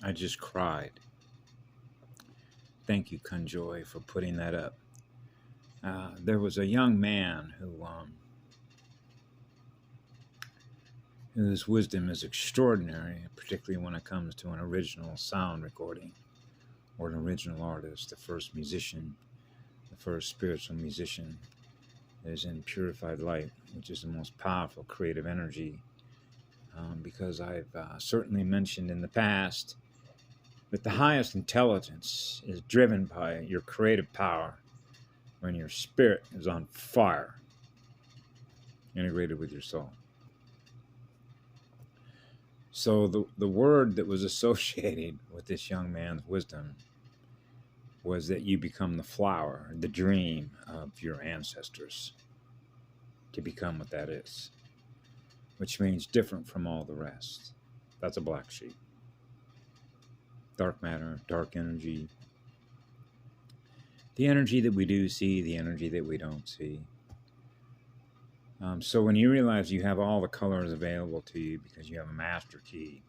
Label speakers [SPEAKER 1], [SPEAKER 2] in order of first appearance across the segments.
[SPEAKER 1] I just cried. Thank you, Kunjoy, for putting that up. There was a young man whose wisdom is extraordinary, particularly when it comes to an original sound recording or an original artist, the first musician, the first spiritual musician is in purified light, which is the most powerful creative energy. Because I've certainly mentioned in the past that the highest intelligence is driven by your creative power when your spirit is on fire, integrated with your soul. So the word that was associated with this young man's wisdom was that you become the flower, the dream of your ancestors, to become what that is, which means different from all the rest. That's a black sheep. Dark matter, dark energy. The energy that we do see, the energy that we don't see. So when you realize you have all the colors available to you because you have a master key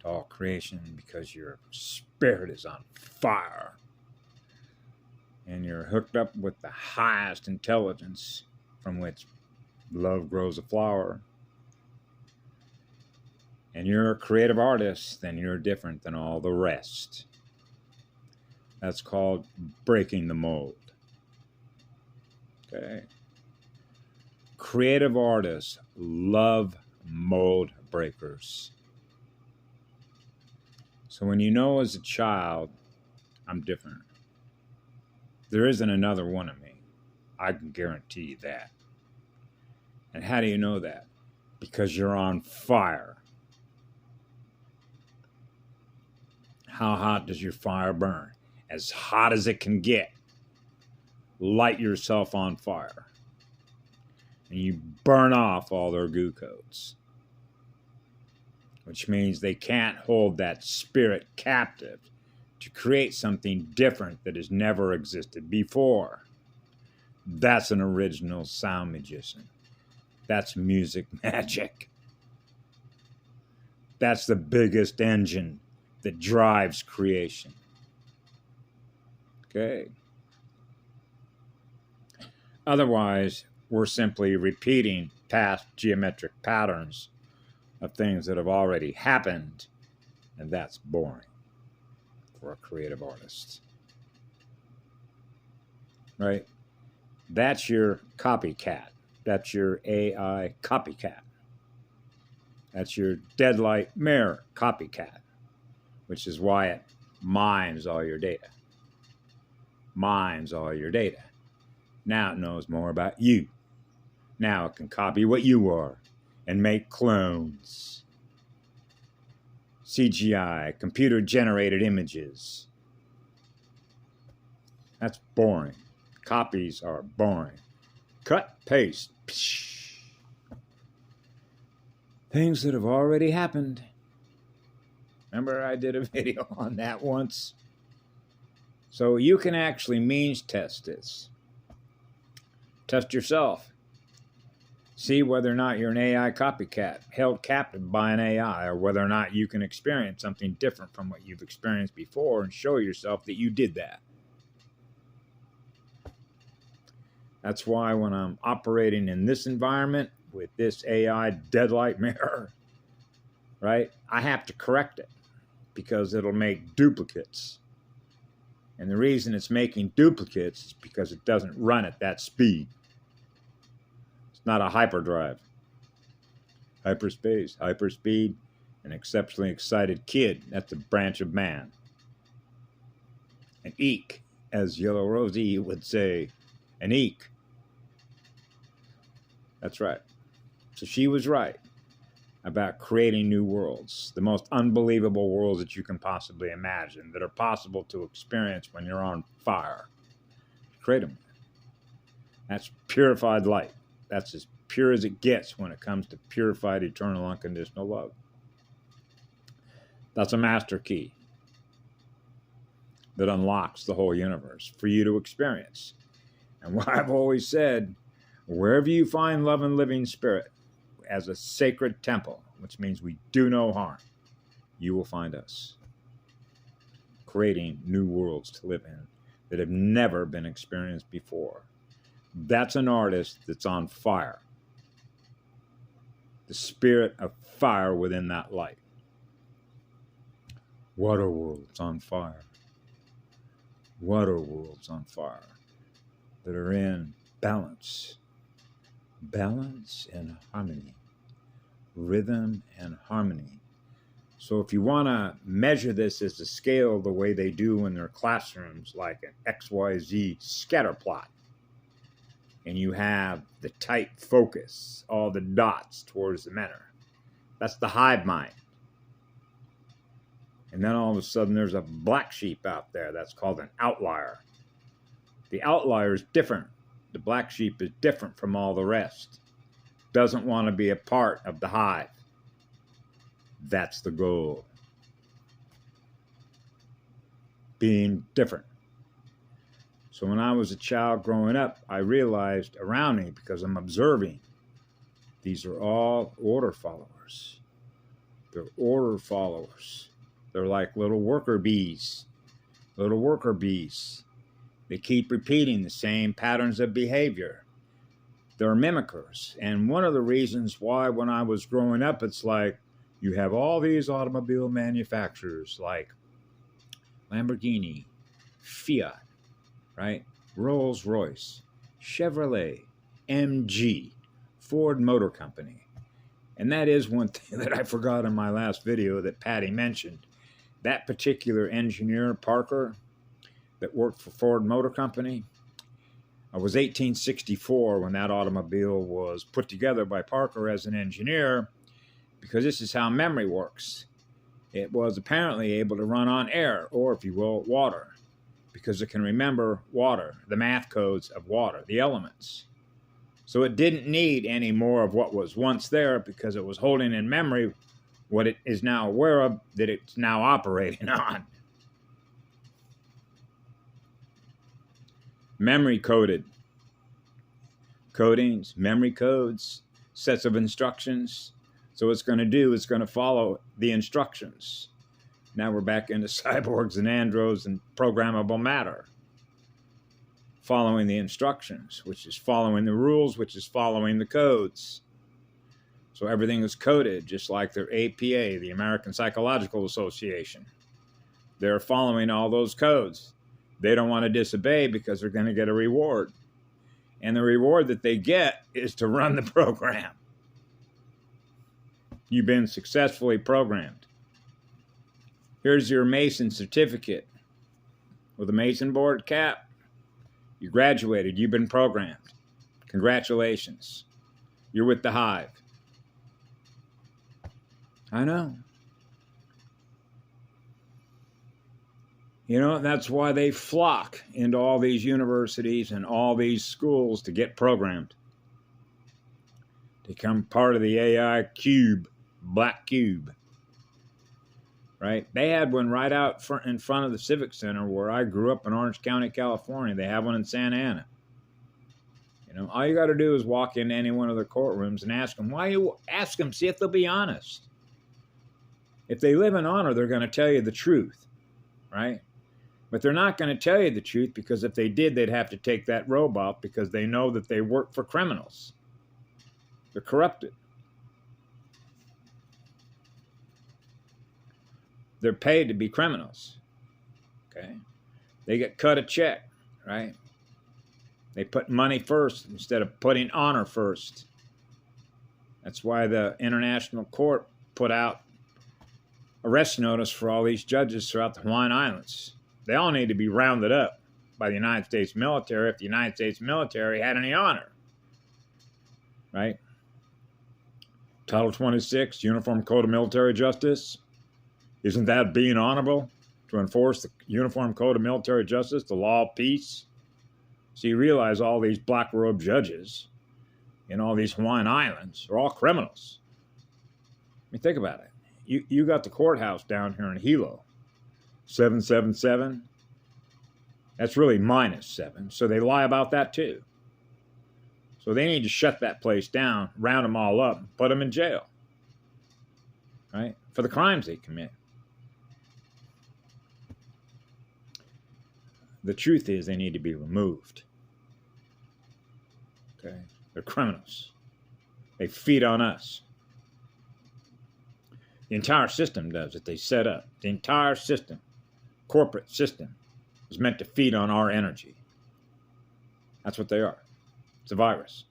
[SPEAKER 1] to all creation, because your spirit is on fire, and you're hooked up with the highest intelligence from which love grows a flower, and you're a creative artist, then you're different than all the rest. That's called breaking the mold. Okay. Creative artists love mold breakers. So when you know as a child, I'm different, there isn't another one of me, I can guarantee you that. And how do you know that? Because you're on fire. How hot does your fire burn? As hot as it can get. Light yourself on fire. And you burn off all their goo codes. Which means they can't hold that spirit captive to create something different that has never existed before. That's an original sound magician. That's music magic. That's the biggest engine that drives creation. Okay. Otherwise, we're simply repeating past geometric patterns of things that have already happened, and that's boring for a creative artist. Right? That's your copycat. That's your AI copycat. That's your deadlight mirror copycat, which is why it mines all your data. Mines all your data. Now it knows more about you. Now it can copy what you are and make clones. CGI, computer-generated images. That's boring. Copies are boring. Cut, paste. Psh. Things that have already happened. Remember I did a video on that once? So you can actually means test this. Test yourself. See whether or not you're an AI copycat, held captive by an AI, or whether or not you can experience something different from what you've experienced before and show yourself that you did that. That's why when I'm operating in this environment with this AI deadlight mirror, right, I have to correct it because it'll make duplicates. And the reason it's making duplicates is because it doesn't run at that speed. It's not a hyperdrive. Hyperspace, hyperspeed, an exceptionally excited kid. That's a branch of man. An eek, as Yellow Rosie would say. An eek. That's right. So she was right about creating new worlds, the most unbelievable worlds that you can possibly imagine, that are possible to experience when you're on fire. Create them. That's purified light. That's as pure as it gets when it comes to purified, eternal, unconditional love. That's a master key that unlocks the whole universe for you to experience. And what I've always said, wherever you find love and living spirit as a sacred temple, which means we do no harm, you will find us. creating new worlds to live in that have never been experienced before. That's an artist that's on fire. The spirit of fire within that light. What are worlds on fire? What are worlds on fire that are in balance? Balance and harmony. Rhythm and harmony. So if you want to measure this as a scale the way they do in their classrooms, like an XYZ scatter plot, and you have the tight focus, all the dots towards the center, that's the hive mind. And then all of a sudden there's a black sheep out there that's called an outlier. The outlier is different. The black sheep is different from all the rest. Doesn't want to be a part of the hive. That's the goal. Being different. So when I was a child growing up, I realized around me, because I'm observing, these are all order followers. They're order followers. They're like little worker bees. Little worker bees. They keep repeating the same patterns of behavior. They're mimickers. And one of the reasons why when I was growing up, it's like you have all these automobile manufacturers like Lamborghini, Fiat, right? Rolls-Royce, Chevrolet, MG, Ford Motor Company. And that is one thing that I forgot in my last video that Patty mentioned. That particular engineer, Parker, that worked for Ford Motor Company, it was 1864 when that automobile was put together by Parker as an engineer, because this is how memory works. It was apparently able to run on air, or if you will, water, because it can remember water, the math codes of water, the elements. So it didn't need any more of what was once there, because it was holding in memory what it is now aware of that it's now operating on. Memory coded. Codings, memory codes, sets of instructions. So what it's going to do is going to follow the instructions. Now we're back into cyborgs and androids and programmable matter. Following the instructions, which is following the rules, which is following the codes. So everything is coded, just like their APA, the American Psychological Association. They're following all those codes. They don't want to disobey because they're going to get a reward. And the reward that they get is to run the program. You've been successfully programmed. Here's your Mason certificate. With a Mason board cap, you graduated. You've been programmed. Congratulations. You're with the hive. I know. You know, that's why they flock into all these universities and all these schools to get programmed. To become part of the AI cube, Black Cube. Right? They had one right out in front of the Civic Center where I grew up in Orange County, California. They have one in Santa Ana. You know, all you got to do is walk into any one of their courtrooms and ask them, see if they'll be honest. If they live in honor, they're going to tell you the truth, right? But they're not going to tell you the truth, because if they did, they'd have to take that robe off, because they know that they work for criminals. They're corrupted. They're paid to be criminals, okay? They get cut a check, right? They put money first instead of putting honor first. That's why the International Court put out arrest notice for all these judges throughout the Hawaiian Islands. They all need to be rounded up by the United States military if the United States military had any honor, right? Title 26, Uniform Code of Military Justice. Isn't that being honorable to enforce the Uniform Code of Military Justice, the law of peace? So you realize all these black robe judges in all these Hawaiian Islands are all criminals. I mean, think about it. You got the courthouse down here in Hilo, 777. That's really -7. So they lie about that too. So they need to shut that place down, round them all up, and put them in jail, right? For the crimes they commit. The truth is they need to be removed. Okay? They're criminals. They feed on us. The entire system does it. They set up. The entire system, corporate system, is meant to feed on our energy. That's what they are. It's a virus.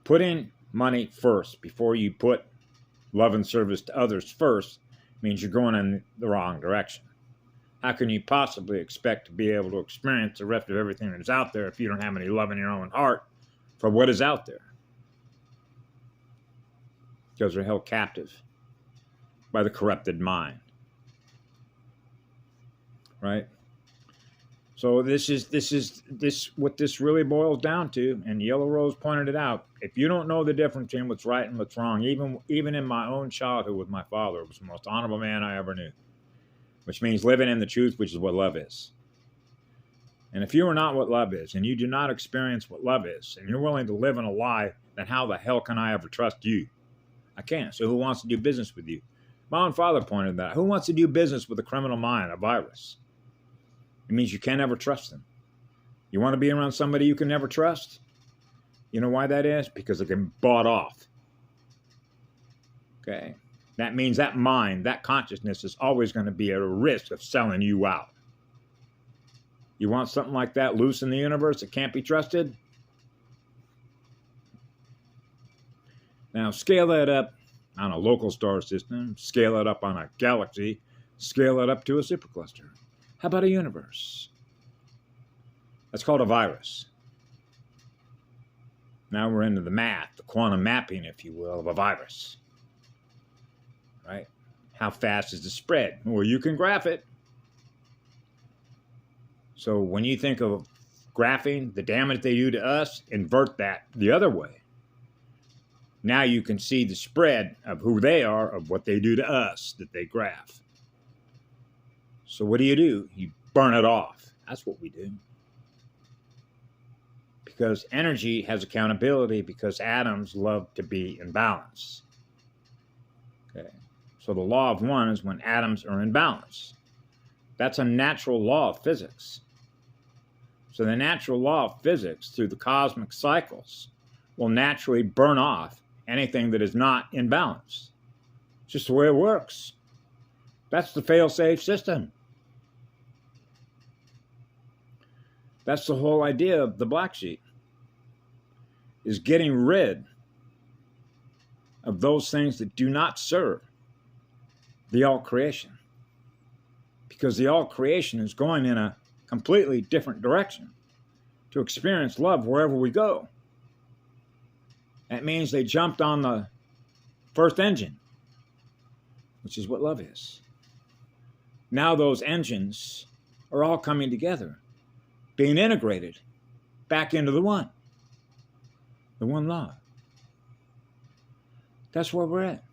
[SPEAKER 1] Putting money first before you put love and service to others first means you're going in the wrong direction. How can you possibly expect to be able to experience the rest of everything that's out there if you don't have any love in your own heart for what is out there? Because they're held captive by the corrupted mind. Right? So this what this really boils down to, and Yellow Rose pointed it out. If you don't know the difference between what's right and what's wrong, even in my own childhood with my father, it was the most honorable man I ever knew. Which means living in the truth, which is what love is. And if you are not what love is, and you do not experience what love is, and you're willing to live in a lie, then how the hell can I ever trust you? I can't. So who wants to do business with you? My own father pointed that. Who wants to do business with a criminal mind, a virus? It means you can't ever trust them. You want to be around somebody you can never trust? You know why that is? Because they can be bought off. Okay? That means that mind, that consciousness is always going to be at a risk of selling you out. You want something like that loose in the universe that can't be trusted? Now, scale that up on a local star system, scale it up on a galaxy, scale it up to a supercluster. How about a universe? That's called a virus. Now we're into the math, the quantum mapping, if you will, of a virus. Right? How fast is the spread? Well, you can graph it. So when you think of graphing the damage they do to us, invert that the other way. Now you can see the spread of who they are, of what they do to us that they graph. So what do? You burn it off. That's what we do. Because energy has accountability, because atoms love to be in balance. Okay. So the law of one is when atoms are in balance. That's a natural law of physics. So the natural law of physics, through the cosmic cycles, will naturally burn off anything that is not in balance. It's just the way it works. That's the fail-safe system. That's the whole idea of the black sheep, is getting rid of those things that do not serve the all creation. Because the all creation is going in a completely different direction to experience love wherever we go. That means they jumped on the first engine, which is what love is. Now those engines are all coming together, being integrated back into the one love. That's where we're at.